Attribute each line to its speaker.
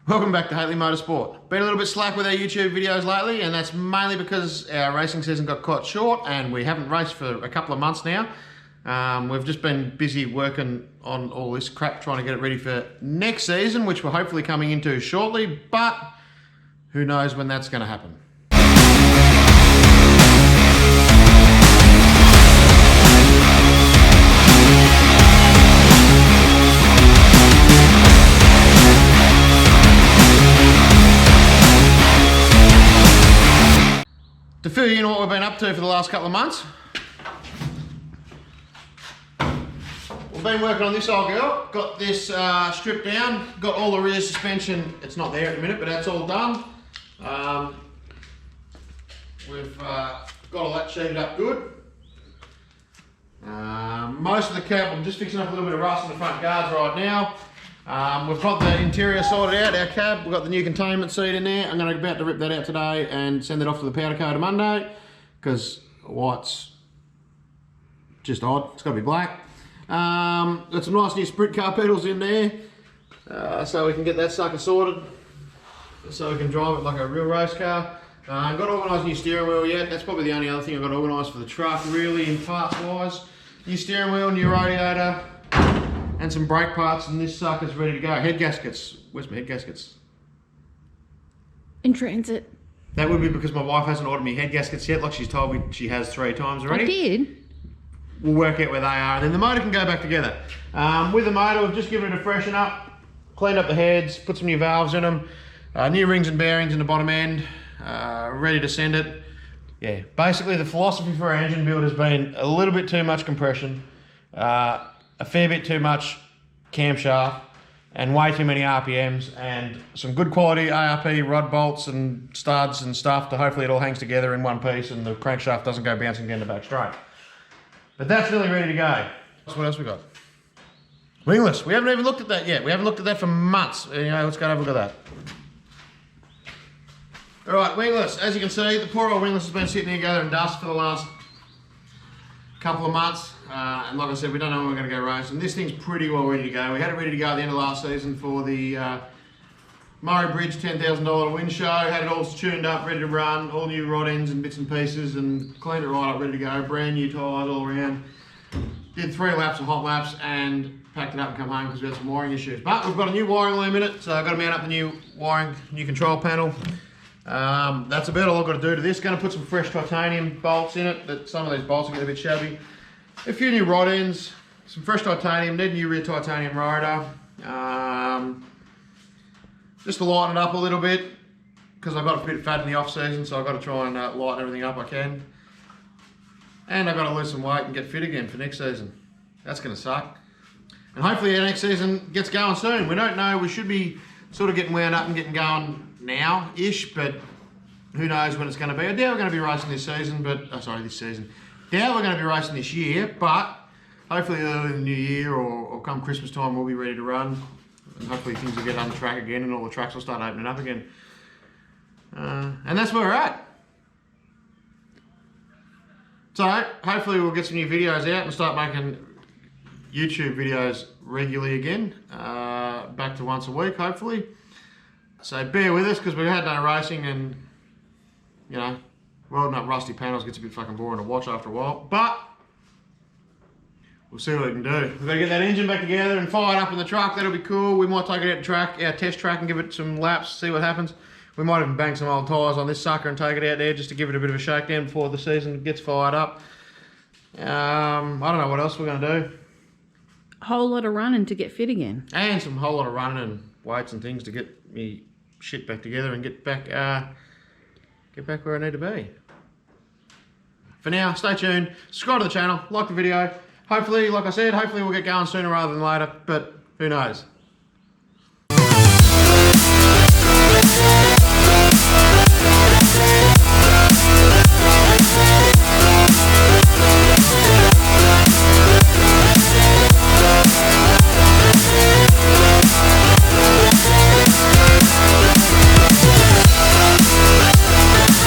Speaker 1: Welcome back to Hateley Motorsport. Been a little bit slack with our YouTube videos lately, and that's mainly because our racing season got cut short and we haven't raced for a couple of months now. We've just been busy working on all this crap, trying to get it ready for next season, which we're hopefully coming into shortly, but who knows when that's going to happen. To fill you in what we've been up to for the last couple of months, we've been working on this old girl. Got this stripped down, got all the rear suspension. It's not there at the minute, but that's all done. We've got all that sheeted up good. Most of the cab, I'm just fixing up a little bit of rust on the front guards right now. We've got the interior sorted out, our cab. We've got the new containment seat in there. I'm going to about to rip that out today and send it off to the powder coater Monday, because white's just odd. It's got to be black. Got some nice new sprint car pedals in there, so we can get that sucker sorted, so we can drive it like a real race car. I've got to organise new steering wheel yet. That's probably the only other thing I've got to organise for the truck, really, in parts wise. New steering wheel, new radiator, and some brake parts, and this sucker's ready to go. Head gaskets. Where's my head gaskets?
Speaker 2: In transit.
Speaker 1: That would be because my wife hasn't ordered me head gaskets yet, like she's told me she has 3 times already.
Speaker 2: I did.
Speaker 1: We'll work out where they are, and then the motor can go back together. With the motor, we've just given it a freshen up, cleaned up the heads, put some new valves in them, new rings and bearings in the bottom end, ready to send it. Yeah, basically the philosophy for our engine build has been a little bit too much compression, a fair bit too much camshaft, and way too many RPMs, and some good quality ARP rod bolts and studs and stuff to hopefully it all hangs together in one piece and the crankshaft doesn't go bouncing down the back straight. But that's really ready to go. So what else we got? Wingless. We haven't even looked at that yet. We haven't looked at that for months. Anyway, let's go have a look at that. All right, wingless. As you can see, the poor old wingless has been sitting here gathering dust for the last couple of months. And like I said, we don't know when we're going to go racing. This thing's pretty well ready to go. We had it ready to go at the end of last season for the Murray Bridge $10,000 win show. Had it all tuned up, ready to run, all new rod ends and bits and pieces, and cleaned it right up, ready to go. Brand new tyres all around. Did 3 laps of hot laps and packed it up and come home because we had some wiring issues. But we've got a new wiring loom in it, so I've got to mount up the new wiring, new control panel. That's about all I've got to do to this. Going to put some fresh titanium bolts in it. That some of these bolts are getting a bit shabby. A few new rod ends, some fresh titanium, need a new rear titanium rider. Just to lighten it up a little bit, because I've got a bit fat in the off season, so I've got to try and lighten everything up I can. And I've got to lose some weight and get fit again for next season. That's going to suck. And hopefully our next season gets going soon. We don't know, we should be sort of getting wound up and getting going now-ish, but who knows when it's going to be. I doubt we're going to be racing this season, but, this season. Doubt we're going to be racing this year, but hopefully early in the new year or come Christmas time we'll be ready to run. And hopefully things will get on the track again and all the tracks will start opening up again. And that's where we're at. So hopefully we'll get some new videos out and start making YouTube videos regularly again. Back to once a week, hopefully. So bear with us because we've had no racing, and welding up rusty panels gets a bit fucking boring to watch after a while. But we'll see what we can do. We've got to get that engine back together and fire it up in the truck. That'll be cool. We might take it out to track, our test track, and give it some laps, see what happens. We might even bang some old tyres on this sucker and take it out there just to give it a bit of a shakedown before the season gets fired up. I don't know what else we're going to do.
Speaker 2: A whole lot of running to get fit again.
Speaker 1: And some whole lot of running and weights and things to get me shit back together and get back where I need to be. For now, stay tuned, subscribe to the channel, like the video. Hopefully, like I said, hopefully we'll get going sooner rather than later, but who knows.